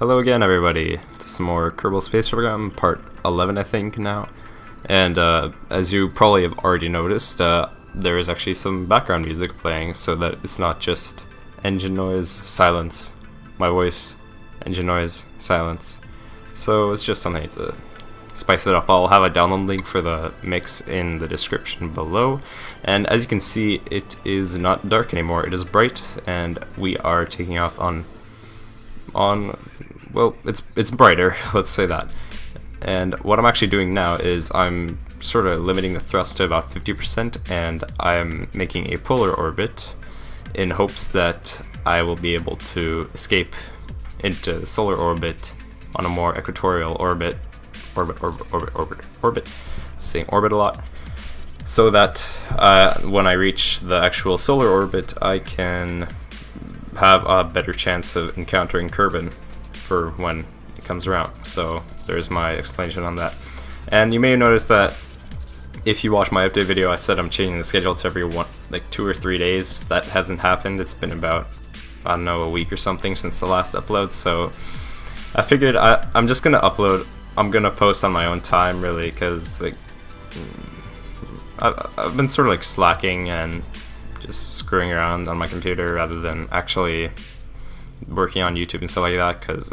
Hello again, everybody, to some more Kerbal Space Program, part 11, I think, now. And as you probably have already noticed, there is actually some background music playing, so that it's not just engine noise, silence, my voice, engine noise, silence. So it's just something to spice it up. I'll have a download link for the mix in the description below. And as you can see, it is not dark anymore, it is bright, and we are taking off on well, it's brighter, let's say that. And what I'm actually doing now is I'm sort of limiting the thrust to about 50%, and I'm making a polar orbit in hopes that I will be able to escape into the solar orbit on a more equatorial orbit. I'm saying orbit a lot. So that when I reach the actual solar orbit, I can have a better chance of encountering Kerbal for when it comes around. So there's my explanation on that. And you may have noticed that if you watch my update video, I said I'm changing the schedule to every 2 or 3 days. That hasn't happened. It's been about, I don't know, a week or something since the last upload. So I figured I'm just gonna upload. I'm gonna post on my own time, really, because I've been sort of slacking and just screwing around on my computer rather than actually working on YouTube and stuff like that, because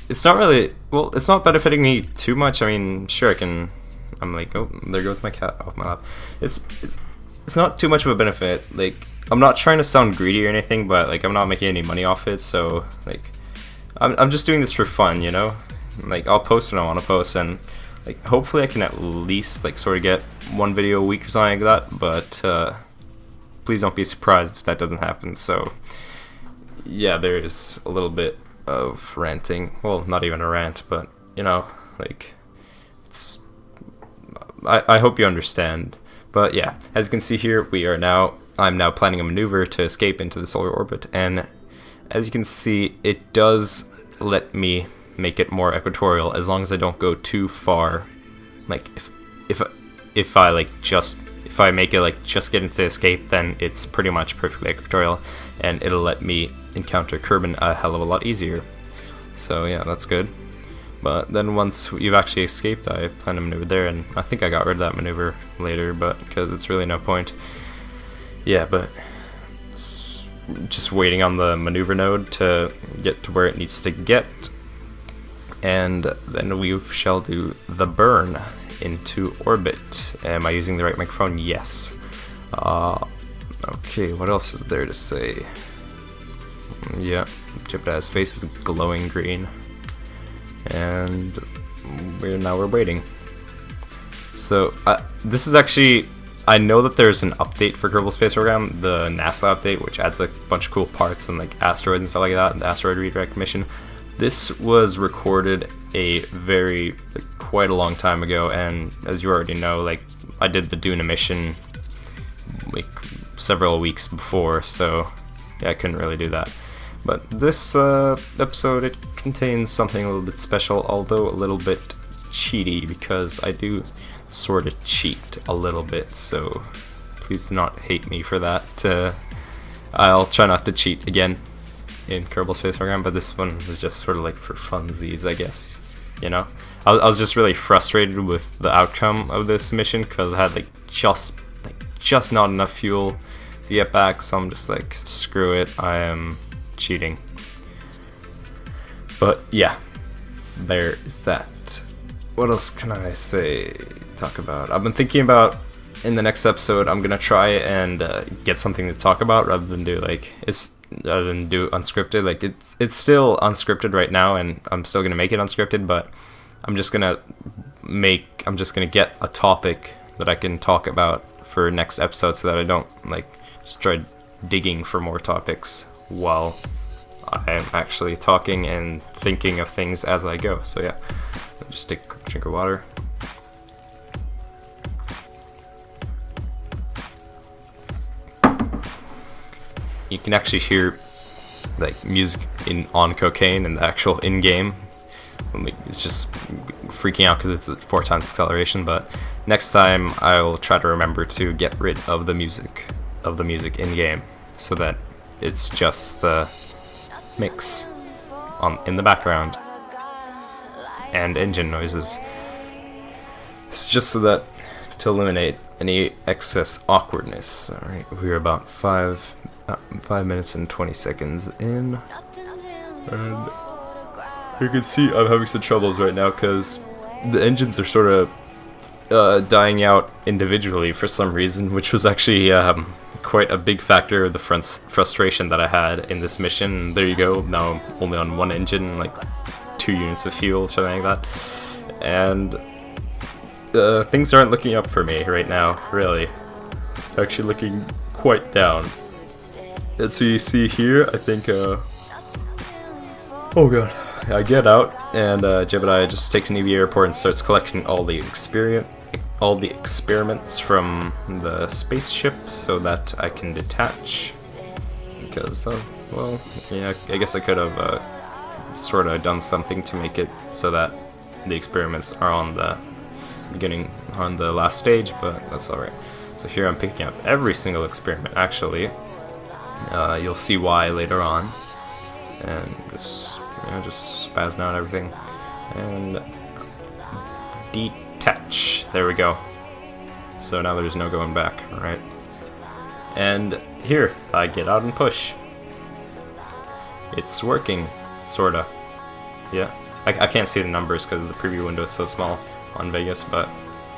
it's not really, well, it's not benefiting me too much. I mean, sure, I'm like, oh, there goes my cat off my lap. It's not too much of a benefit. I'm not trying to sound greedy or anything, but I'm not making any money off it, so I'm just doing this for fun, you know? I'll post when I want to post, and hopefully I can at least sort of get one video a week or something like that, but please don't be surprised if that doesn't happen. So yeah, there's a little bit of ranting. Well, not even a rant, but you know, it's I hope you understand. But yeah, as you can see here, I'm now planning a maneuver to escape into the solar orbit, and as you can see, it does let me make it more equatorial as long as I don't go too far. If I make it just get into escape, then it's pretty much perfectly equatorial, and it'll let me encounter Kerbal a hell of a lot easier. So yeah, that's good. But then once you've actually escaped, I plan to maneuver there, and I think I got rid of that maneuver later, but because it's really no point. Yeah, but just waiting on the maneuver node to get to where it needs to get, and then we shall do the burn into orbit. Am I using the right microphone? Yes. Okay, what else is there to say? Yeah, Jebediah's face is glowing green, and we're waiting. So this is actually, I know that there's an update for Kerbal Space Program, the NASA update, which adds a bunch of cool parts and asteroids and stuff like that, the asteroid redirect mission. This was recorded quite a long time ago, and as you already know, I did the Duna mission several weeks before, so yeah, I couldn't really do that. But this episode, it contains something a little bit special, although a little bit cheaty, because I do sort of cheat a little bit, so please do not hate me for that. I'll try not to cheat again in Kerbal Space Program, but this one was just sort of for funsies, I guess, you know? I was just really frustrated with the outcome of this mission, because I had just not enough fuel to get back, so I'm just screw it, I am cheating. But yeah, there is that. What else can I talk about? I've been thinking about, in the next episode, I'm gonna try and get something to talk about rather than do unscripted. It's still unscripted right now, and I'm still gonna make it unscripted, but I'm just gonna get a topic that I can talk about for next episode, so that I don't just try digging for more topics while I'm actually talking and thinking of things as I go. So yeah, I'll just take a quick drink of water. You can actually hear music on cocaine in the actual in-game. It's just freaking out because it's 4 times acceleration, but next time I will try to remember to get rid of the music in-game, so that it's just the mix. in the background, and engine noises. It's just so that to eliminate any excess awkwardness. Alright, we're about 5 minutes and 20 seconds in, and you can see I'm having some troubles right now because the engines are sort of dying out individually for some reason, which was actually quite a big factor of the frustration that I had in this mission. And there you go, now I'm only on one engine, like 2 units of fuel, something like that, and things aren't looking up for me right now, really. Actually looking quite down. And so you see here, I think, oh god, I get out, and Jebediah just takes me to the airport and starts collecting all the experiments from the spaceship so that I can detach. Because, well, yeah, I guess I could have sort of done something to make it so that the experiments are on the beginning, on the last stage, but that's alright. So here I'm picking up every single experiment, actually. You'll see why later on. And just, you know, just spazzing out everything. And detach. There we go. So now there's no going back, right? And here, I get out and push. It's working, sorta. Yeah. I can't see the numbers because the preview window is so small on Vegas, but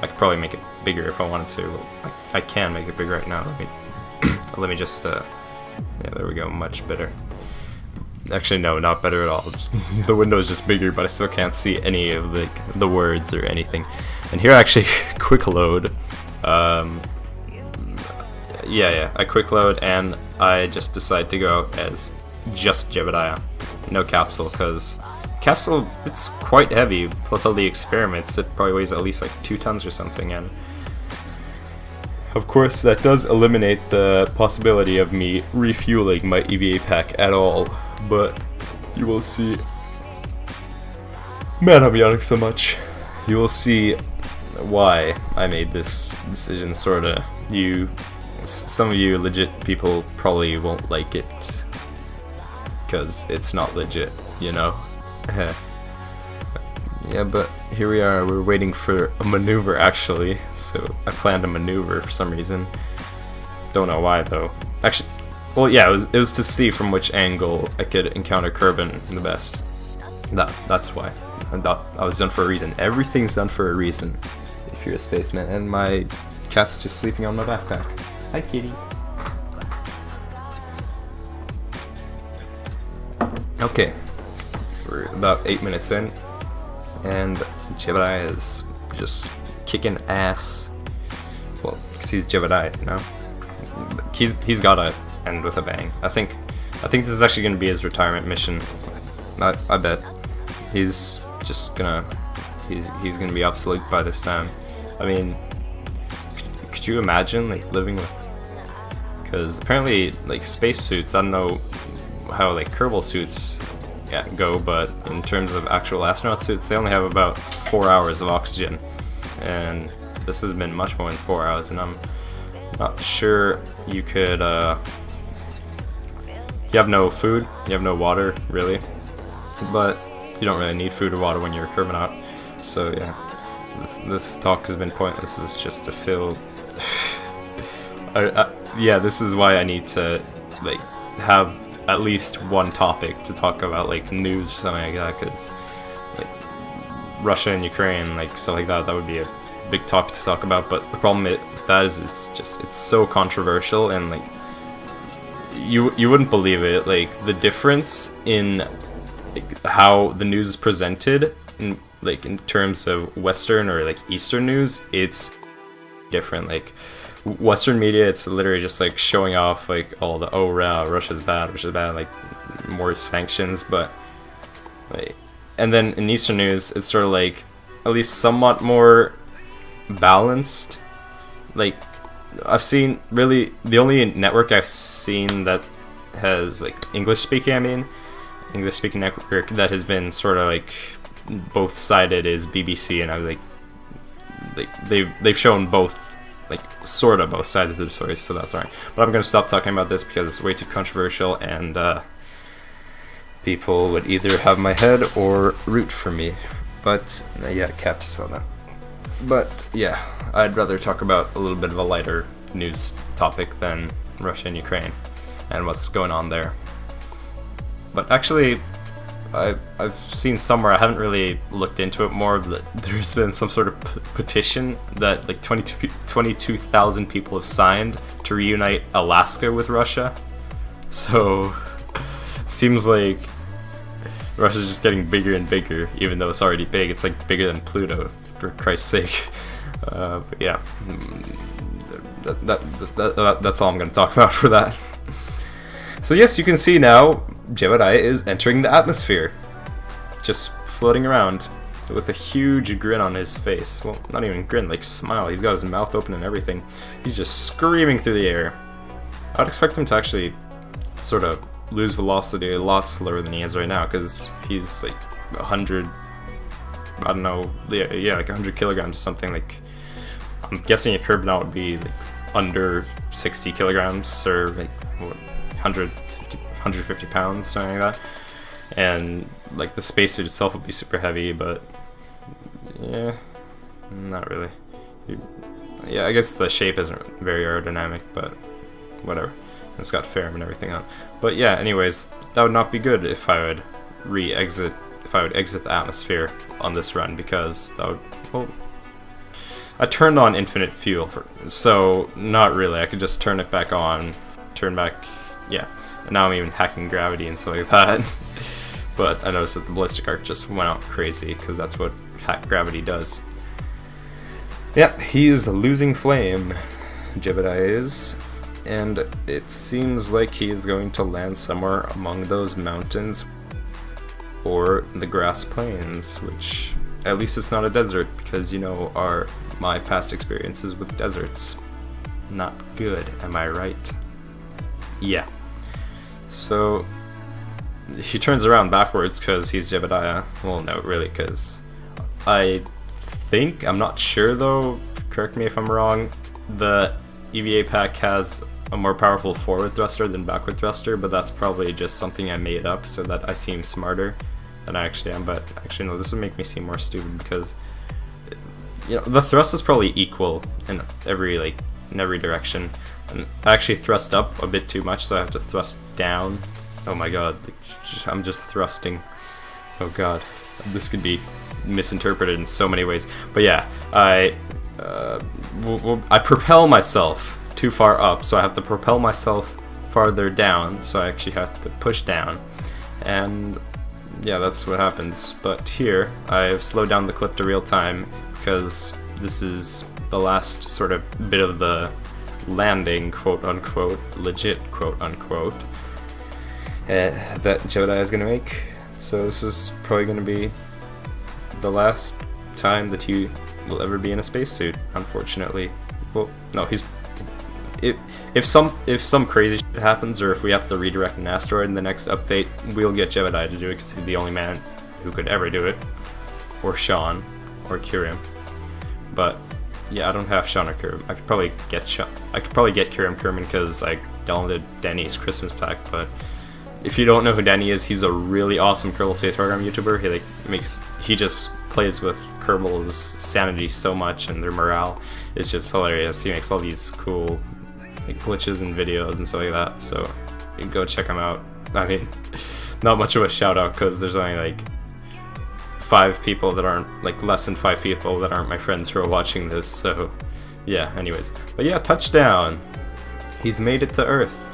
I could probably make it bigger if I wanted to. I can make it bigger right now. Let me just, yeah, there we go, much better. Actually, no, not better at all. The window is just bigger, but I still can't see any of the words or anything. And here, actually, quick load. Yeah, I quick load, and I just decide to go as just Jebediah, no capsule, because capsule, it's quite heavy, plus all the experiments. It probably weighs at least like 2 tons or something, and of course that does eliminate the possibility of me refueling my EVA pack at all, but you will see. Man, I'm yawning so much. You will see why I made this decision, sorta. Some of you legit people probably won't like it, because it's not legit, you know? Yeah, but here we are, we're waiting for a maneuver actually, so I planned a maneuver for some reason. Don't know why though. Actually, well yeah, it was to see from which angle I could encounter Kerbal the best. That's why. I was done for a reason. Everything's done for a reason, if you're a spaceman. And my cat's just sleeping on my backpack. Hi kitty. Okay. We're about 8 minutes in, and Jebediah is just kicking ass. Well, because he's Jebediah, you know. He's gotta end with a bang. I think this is actually gonna be his retirement mission. I bet he's just gonna he's gonna be obsolete by this time. I mean, could you imagine like living with? Because apparently, like spacesuits, I don't know how like Kerbal suits go, but in terms of actual astronaut suits, they only have about 4 hours of oxygen, and this has been much more than 4 hours, and I'm not sure you could, you have no food, you have no water, really, but you don't really need food or water when you're a Kerbal. So yeah, this talk has been pointless. This is just to fill, yeah, this is why I need to, like, have at least one topic to talk about, like news or something like that, because like Russia and Ukraine, like stuff like that would be a big topic to talk about. But the problem with that is it's so controversial, and like you wouldn't believe it, like the difference in like, how the news is presented in terms of Western or like Eastern news. It's different. Like Western media, it's literally just like showing off like all the Russia's bad, like more sanctions, but like, and then in Eastern news, it's sort of like at least somewhat more balanced. Like I've seen really the only network I've seen that has like English speaking network that has been sort of like both sided is BBC, and I was like they've shown both, like sort of both sides of the story, so that's alright. But I'm gonna stop talking about this because it's way too controversial, and people would either have my head or root for me. But yeah, cat just fell down. But yeah, I'd rather talk about a little bit of a lighter news topic than Russia and Ukraine and what's going on there. But actually, I've seen somewhere, I haven't really looked into it more, but there's been some sort of petition that like 22,000 people have signed to reunite Alaska with Russia. So it seems like Russia's just getting bigger and bigger, even though it's already big. It's like bigger than Pluto, for Christ's sake. But yeah, that's all I'm going to talk about for that. So yes, you can see now Jebediah is entering the atmosphere, just floating around with a huge grin on his face. Well, not even grin, like smile. He's got his mouth open and everything. He's just screaming through the air. I'd expect him to actually sort of lose velocity a lot slower than he is right now, because he's like 100, I don't know, yeah, like 100 kilograms or something. Like, I'm guessing a Kerbal now would be like under 60 kilograms, or like what, 150 pounds, something like that. And like the spacesuit itself would be super heavy, but yeah, not really. Yeah, I guess the shape isn't very aerodynamic, but whatever. It's got Ferrum and everything on. But yeah, anyways, that would not be good if I would exit the atmosphere on this run, because that would, well, I turned on infinite fuel, so not really. I could just turn it back on, turn back, yeah. And now I'm even hacking gravity and stuff like that. But I noticed that the ballistic arc just went out crazy, because that's what hack gravity does. Yep, he is losing flame, Jebediah is. And it seems like he is going to land somewhere among those mountains or the grass plains, which at least it's not a desert, because you know my past experiences with deserts. Not good, am I right? Yeah. So he turns around backwards because he's Jebediah. Well, no, really, because I think, I'm not sure though, correct me if I'm wrong, the EVA pack has a more powerful forward thruster than backward thruster, but that's probably just something I made up so that I seem smarter than I actually am. But actually no, this would make me seem more stupid, because you know, the thrust is probably equal in every direction, and I actually thrust up a bit too much, so I have to thrust down. Oh my god, I'm just thrusting. Oh god, this could be misinterpreted in so many ways. But yeah, I propel myself too far up, so I have to propel myself farther down, so I actually have to push down, and yeah, that's what happens. But here, I've slowed down the clip to real time, because this is the last sort of bit of the landing, quote unquote, legit quote unquote, that Jebediah is going to make. So this is probably going to be the last time that he will ever be in a spacesuit, unfortunately. Well, no, if some crazy shit happens, or if we have to redirect an asteroid in the next update, we'll get Jebediah to do it, because he's the only man who could ever do it, or Sean, or Kirim. But yeah, I don't have Sean or Kirim. I could probably get Kirim Kerman, because I downloaded Denny's Christmas pack. But if you don't know who Denny is, he's a really awesome Kerbal Space Program YouTuber. He just plays with Kerbal's sanity so much, and their morale is just hilarious. He makes all these cool glitches and videos and stuff like that, so you can go check him out. I mean, not much of a shout out, because there's only like 5 people that aren't, like less than 5 people that aren't my friends who are watching this, so yeah, anyways. But yeah, touchdown! He's made it to Earth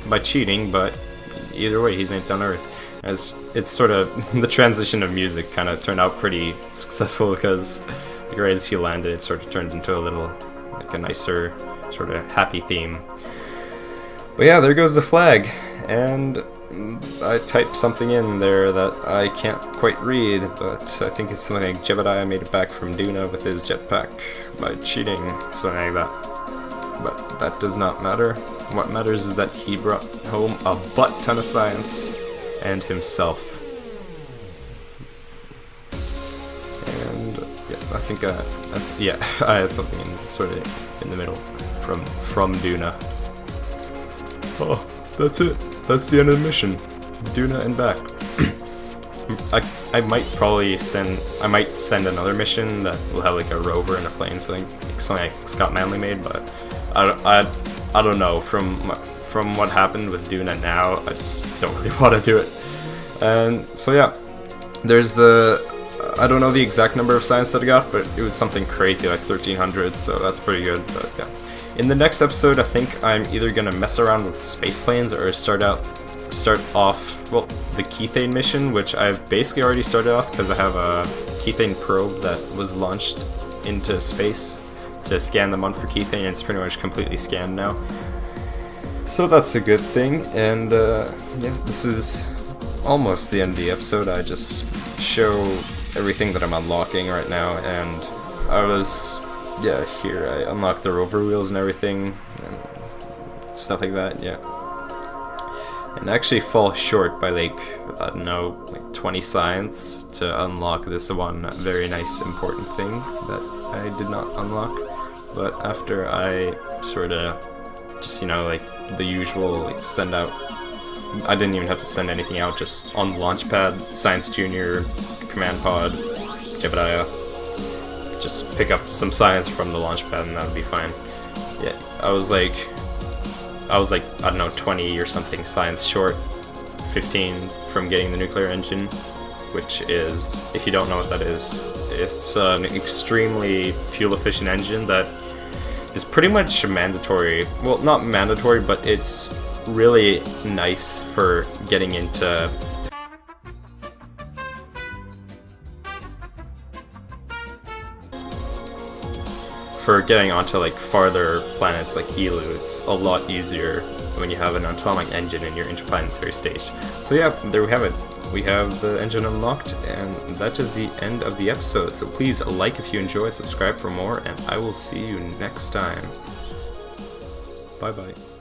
by cheating, but either way, he's made it on Earth. As it's sort of the transition of music kind of turned out pretty successful, because like, right as he landed, it sort of turned into a little, like a nicer sort of happy theme. But yeah, there goes the flag, and I typed something in there that I can't quite read, but I think it's something like Jebediah made it back from Duna with his jetpack by cheating, something like that. But that does not matter. What matters is that he brought home a butt ton of science and himself. And yeah, I think that's, yeah, I had something in sort of in the middle from Duna. Oh. that's it. That's the end of the mission. Duna and back. I might send another mission that will have like a rover and a plane, something like Scott Manley made, but I don't know. From what happened with Duna now, I just don't really want to do it. And so yeah, there's I don't know the exact number of science that I got, but it was something crazy like 1300, so that's pretty good. But yeah, in the next episode, I think I'm either gonna mess around with space planes or start off, well, the Kethane mission, which I've basically already started off because I have a Kethane probe that was launched into space to scan the month for Kethane, and it's pretty much completely scanned now. So that's a good thing, and yeah, this is almost the end of the episode. I just show everything that I'm unlocking right now, and here I unlocked the rover wheels and everything, and stuff like that, yeah. And I actually fall short by like, I don't know, like 20 science to unlock this one very nice important thing that I did not unlock. But after I sort of just, you know, like the usual, like send out, I didn't even have to send anything out, just on the launch pad, Science Junior, Command Pod, Jebediah, just pick up some science from the launch pad and that would be fine. Yeah, I was like, I don't know, 20 or something science short, 15 from getting the nuclear engine, which is, if you don't know what that is, it's an extremely fuel-efficient engine that is pretty much mandatory. Well, not mandatory, but it's really nice for getting into onto like farther planets like Elu. It's a lot easier when you have an atomic engine in your interplanetary stage. So yeah, there we have it. We have the engine unlocked, and that is the end of the episode. So please like if you enjoyed, subscribe for more, and I will see you next time. Bye bye.